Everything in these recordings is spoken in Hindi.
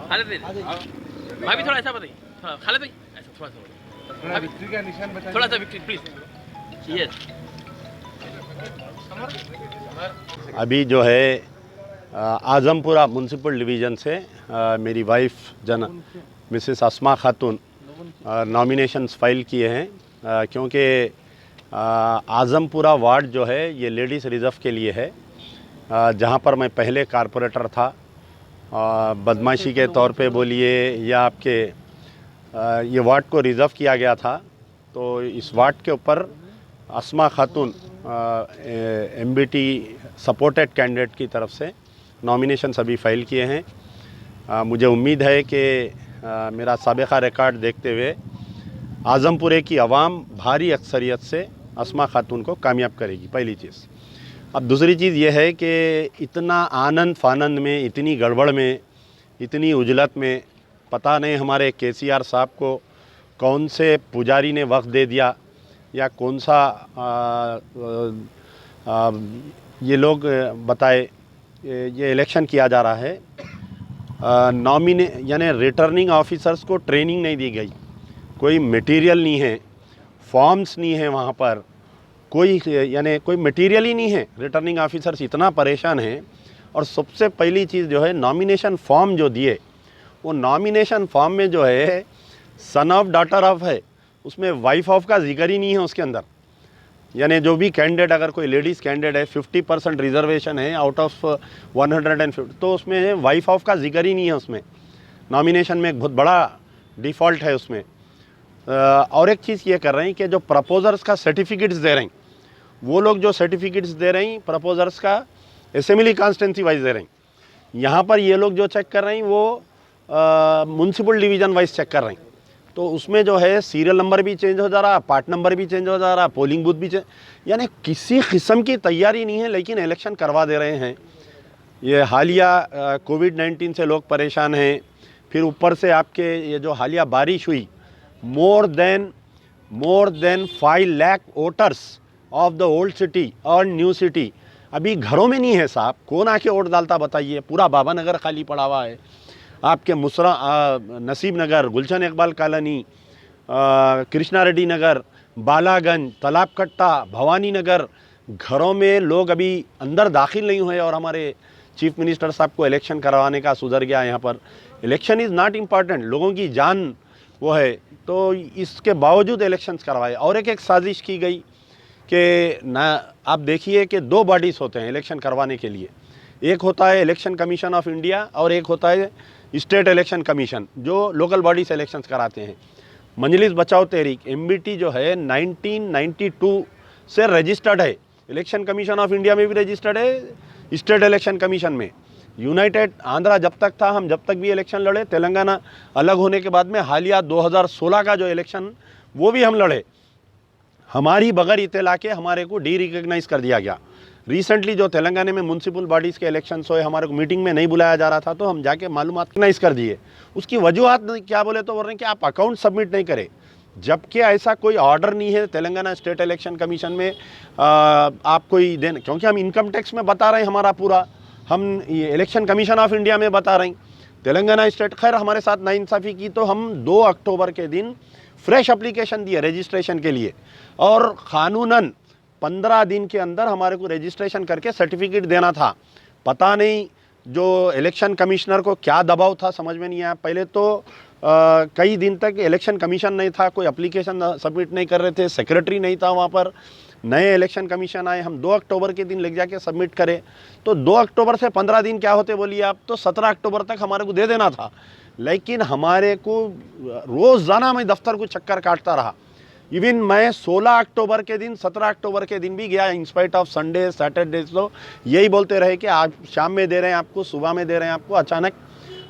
खालिद भाई भी थोड़ा ऐसा बताइए, थोड़ा खालिद भाई ऐसा थोड़ा सा विक्ट्री का निशान बताइए, थोड़ा सा विक्ट्री प्लीज। यस अभी जो है आज़मपुरा म्यूनसिपल डिवीज़न से मेरी वाइफ मिसेस अस्मा खातून नॉमिनेशंस फाइल किए हैं, क्योंकि आज़मपुरा वार्ड जो है ये लेडीज़ रिज़र्व के लिए है, जहाँ पर मैं पहले कारपोरेटर था। बदमाशी के तौर पे बोलिए या आपके ये वार्ड को रिज़र्व किया गया था, तो इस वार्ड के ऊपर अस्मा खातून एमबीटी सपोर्टेड कैंडिडेट की तरफ से नॉमिनेशन सभी फाइल किए हैं। मुझे उम्मीद है कि मेरा साबिक़ा रिकॉर्ड देखते हुए आज़मपुरे की आवाम भारी अक्सरियत से अस्मा खातून को कामयाब करेगी, पहली चीज़। अब दूसरी चीज़ ये है कि इतना आनंद फानंद में, इतनी गड़बड़ में, इतनी उजलत में, पता नहीं हमारे केसीआर साहब को कौन से पुजारी ने वक्त दे दिया या कौन सा ये लोग बताए ये इलेक्शन किया जा रहा है। यानी रिटर्निंग ऑफिसर्स को ट्रेनिंग नहीं दी गई, कोई मटेरियल नहीं है, फॉर्म्स नहीं है वहाँ पर, कोई यानी कोई मटेरियल ही नहीं है। रिटर्निंग ऑफिसर्स इतना परेशान हैं। और सबसे पहली चीज़ जो है, नॉमिनेशन फॉर्म जो दिए, वो नॉमिनेशन फॉर्म में जो है सन ऑफ डॉटर ऑफ है, उसमें वाइफ ऑफ का जिक्र ही नहीं है उसके अंदर। यानी जो भी कैंडिडेट, अगर कोई लेडीज़ कैंडिडेट है, 50% रिजर्वेशन है आउट ऑफ 150, तो उसमें वाइफ ऑफ का जिक्र ही नहीं है उसमें। नॉमिनेशन में एक बहुत बड़ा डिफ़ॉल्ट है उसमें। और एक चीज़ ये कर रहे हैं कि जो प्रपोजर्स का सर्टिफिकेट्स दे रहे हैं, वो लोग जो सर्टिफिकेट्स दे रहे हैं प्रपोजर्स का असेंबली कॉन्स्टिट्यूंसी वाइज दे रहे हैं। यहाँ पर ये लोग जो चेक कर रहे हैं वो म्यूनसिपल डिवीज़न वाइज चेक कर रहे हैं। तो उसमें जो है सीरियल नंबर भी चेंज हो जा रहा, पार्ट नंबर भी चेंज हो जा रहा, पोलिंग बूथ भी चेंज, यानी किसी किस्म की तैयारी नहीं है, लेकिन इलेक्शन करवा दे रहे हैं। ये हालिया कोविड-19 से लोग परेशान हैं, फिर ऊपर से आपके ये जो हालिया बारिश हुई, more than 5 lakh voters of the old city और न्यू सिटी अभी घरों में नहीं है साहब। कौन आके वोट डालता बताइए? पूरा बाबा नगर खाली पड़ा हुआ है, आपके नसीब नगर, गुलशन इकबाल कॉलोनी, कृष्णा रेड्डी नगर, बालागंज, तालाब कट्टा, भवानी नगर, घरों में लोग अभी अंदर दाखिल नहीं हुए। और हमारे चीफ मिनिस्टर साहब को इलेक्शन करवाने का सुधर गया। यहाँ पर इलेक्शन इज़ नॉट इम्पॉर्टेंट, लोगों की जान वो है, तो इसके बावजूद इलेक्शंस करवाए। और एक साजिश की गई कि ना, आप देखिए कि 2 बॉडीज़ होते हैं इलेक्शन करवाने के लिए। एक होता है इलेक्शन कमीशन ऑफ इंडिया और एक होता है स्टेट इलेक्शन कमीशन, जो लोकल बॉडी से इलेक्शंस कराते हैं। मजलिस बचाओ तहरीक एमबीटी जो है 1992 से रजिस्टर्ड है, इलेक्शन कमीशन ऑफ इंडिया में भी रजिस्टर्ड है, स्टेट इलेक्शन कमीशन में। यूनाइटेड आंध्रा जब तक था, हम जब तक भी इलेक्शन लड़े, तेलंगाना अलग होने के बाद में हालिया 2016 का जो इलेक्शन वो भी हम लड़े, हमारी बगैर इत्तला के हमारे को डी रिकग्नाइज कर दिया गया। रिसेंटली जो तेलंगाना में म्यूनसिपल बॉडीज़ के इलेक्शंस हुए, हमारे को मीटिंग में नहीं बुलाया जा रहा था, तो हम जाके मालूमात रिकग्नाइज कर दिए। उसकी वजूहत क्या बोले तो बोल रहे हैं कि आप अकाउंट सबमिट नहीं करें, जबकि ऐसा कोई ऑर्डर नहीं है तेलंगाना स्टेट इलेक्शन कमीशन में आप कोई देना, क्योंकि हम इनकम टैक्स में बता रहे हैं हमारा पूरा, हम इलेक्शन कमीशन ऑफ इंडिया में बता रहे हैं, तेलंगाना स्टेट खैर हमारे साथ नाइंसाफ़ी की, तो हम 2 अक्टूबर के दिन फ्रेश एप्लीकेशन दिए रजिस्ट्रेशन के लिए। और क़ानूनन 15 दिन के अंदर हमारे को रजिस्ट्रेशन करके सर्टिफिकेट देना था। पता नहीं जो इलेक्शन कमिश्नर को क्या दबाव था, समझ में नहीं आया। पहले तो कई दिन तक इलेक्शन कमीशन नहीं था, कोई एप्लीकेशन सबमिट नहीं कर रहे थे, सेक्रेटरी नहीं था वहाँ पर। नए इलेक्शन कमीशन आए, हम 2 अक्टूबर के दिन ले जाके सबमिट करें, तो 2 अक्टूबर से 15 दिन क्या होते बोलिए आप, तो 17 अक्टूबर तक हमारे को दे देना था। लेकिन हमारे को रोज़ाना मैं दफ्तर को चक्कर काटता रहा। इवन मैं 16 अक्टूबर के दिन, 17 अक्टूबर के दिन भी गया, इंस्पाइट ऑफ संडे सैटरडे, तो यही बोलते रहे कि आज शाम में दे रहे हैं आपको, सुबह में दे रहे हैं आपको। अचानक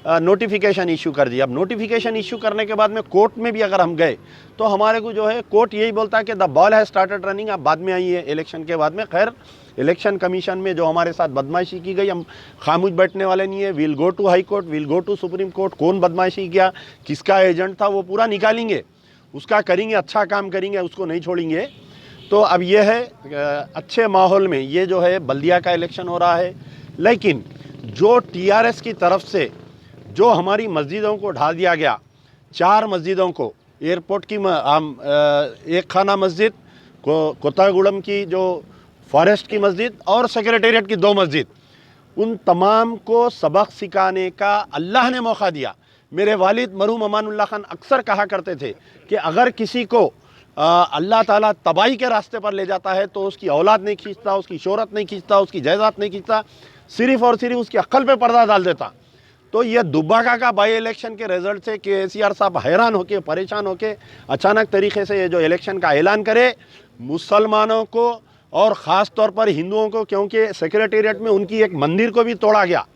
नोटिफिकेशन इशू कर दिया। अब नोटिफिकेशन इशू करने के बाद में कोर्ट में भी अगर हम गए तो हमारे को जो है कोर्ट यही बोलता है कि the ball has started running, आप बाद में आइए इलेक्शन के बाद में। खैर इलेक्शन कमीशन में जो हमारे साथ बदमाशी की गई, हम खामोश बैठने वाले नहीं है। Will go to High Court, will go to Supreme Court. कौन बदमाशी किया, किसका एजेंट था, वो पूरा निकालेंगे, उसका करेंगे, अच्छा काम करेंगे, उसको नहीं छोड़ेंगे। तो अब ये है अच्छे माहौल में ये जो है बल्दिया का इलेक्शन हो रहा है। लेकिन जो टीआरएस की तरफ से जो हमारी मस्जिदों को ढा दिया गया, 4 मस्जिदों को, एयरपोर्ट की एक खाना मस्जिद, कोतागुड़म की जो फॉरेस्ट की मस्जिद और सेक्रेटेरिएट की 2 मस्जिद, उन तमाम को सबक सिखाने का अल्लाह ने मौका दिया। मेरे वालिद मरहूम अमानुल्लाह खान अक्सर कहा करते थे कि अगर किसी को अल्लाह ताला तबाही के रास्ते पर ले जाता है तो उसकी औलाद नहीं खींचता, उसकी शोहरत नहीं खींचता, उसकी जायदाद नहीं खींचता, सिर्फ़ और सिर्फ उसकी अक्ल पे पर्दा डाल देता। तो ये दुब्बाका का बाई इलेक्शन के रिजल्ट से केसीआर साहब हैरान होके, परेशान होके अचानक तरीके से ये जो इलेक्शन का ऐलान करे, मुसलमानों को और ख़ास तौर पर हिंदुओं को, क्योंकि सेक्रेटेरिएट में उनकी एक मंदिर को भी तोड़ा गया,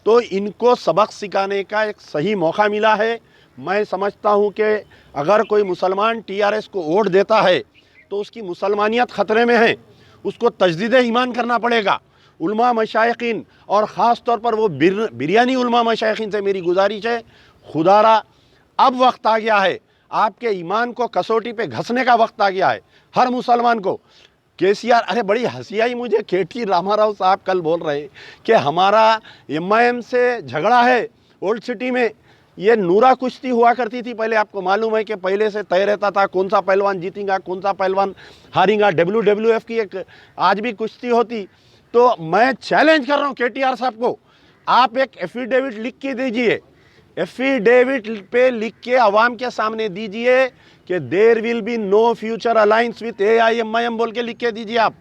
तो इनको सबक सिखाने का एक सही मौका मिला है। मैं समझता हूँ कि अगर कोई मुसलमान टीआरएस को वोट देता है तो उसकी मुसलमानियत ख़तरे में है, उसको तजदीद ईमान करना पड़ेगा। उलमा मशाइखीन और ख़ास तौर पर वो बिरयानी उलमा मशाइखीन से मेरी गुजारिश है, खुदारा अब वक्त आ गया है, आपके ईमान को कसौटी पे घसने का वक्त आ गया है हर मुसलमान को। केसीआर, अरे बड़ी हंसी आई मुझे, केटी रामाराव साहब कल बोल रहे कि हमारा एमआईएम से झगड़ा है ओल्ड सिटी में। ये नूरा कुश्ती हुआ करती थी पहले, आपको मालूम है कि पहले से तय रहता था कौन सा पहलवान जीतेगा, कौन सा पहलवान हारेगा। WWF की एक आज भी कुश्ती होती। तो मैं चैलेंज कर रहा हूँ केटीआर साहब को, आप एक एफिडेविट लिख के दीजिए, एफिडेविट पे लिख के आवाम के सामने दीजिए कि there will be no future alliance with AIMIM बोल के लिख के दीजिए। आप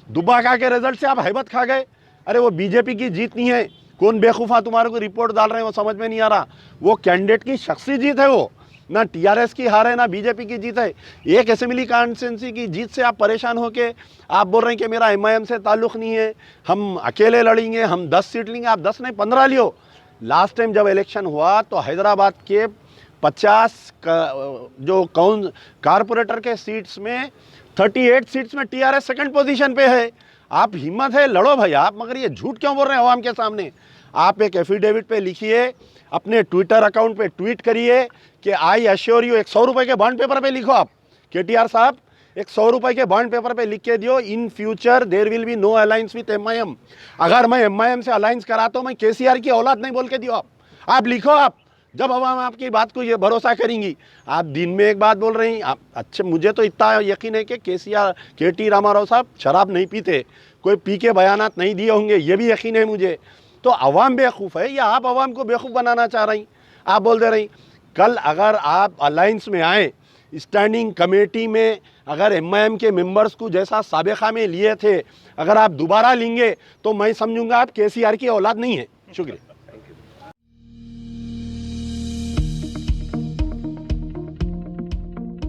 दुब्बाका के रिजल्ट से आप हैबत खा गए। अरे वो बीजेपी की जीत नहीं है, कौन बेवकूफ़ा तुम्हारे को रिपोर्ट डाल रहे हैं वो समझ में नहीं आ रहा। वो कैंडिडेट की शख्सी जीत है, वो ना टीआरएस की हार है ना बीजेपी की जीत है। एक असेंबली कॉन्स्टिट्यूंसी की जीत से आप परेशान होके आप बोल रहे हैं कि मेरा एमआईएम से ताल्लुक़ नहीं है, हम अकेले लड़ेंगे, हम 10 सीट लेंगे। आप 10 नहीं 15 लियो। लास्ट टाइम जब इलेक्शन हुआ तो हैदराबाद के 50 जो कारपोरेटर के सीट्स में 38 सीट्स में टीआरएस सेकंड पोजीशन पे है। आप हिम्मत है लड़ो भाई आप, मगर ये झूठ क्यों बोल रहे हैं आवाम के सामने। आप एक एफिडेविट पे लिखिए, अपने ट्विटर अकाउंट पे ट्वीट करिए कि आई अश्योर यू, एक 100 रुपये के बॉन्ड पेपर पे लिखो आप, केटीआर साहब एक 100 रुपये के बॉन्ड पेपर पे लिख के दियो, in future there will be no alliance with MIM. अगर मैं एमआईएम से अलायंस कराता हूँ मैं केसीआर की औलाद नहीं बोल के दियो। आप लिखो, आप जब आवाम आपकी बात को ये भरोसा करेंगी। आप दिन में एक बात बोल रही हैं आप, अच्छा मुझे तो इतना यकीन है कि केटी रामाराव साहब शराब नहीं पीते, कोई पी के बयानात नहीं दिए होंगे, ये भी यकीन है मुझे। तो आवाम बेवकूफ़ है या आप आवाम को बेवकूफ़ बनाना चाह रही? आप बोल दे रही कल अगर आप अलायंस में आए, स्टैंडिंग कमेटी में अगर एमआईएम के मेंबर्स को जैसा साबिक़ा में लिए थे अगर आप दोबारा लेंगे तो मैं समझूंगा आप केसीआर की औलाद नहीं है। शुक्रिया।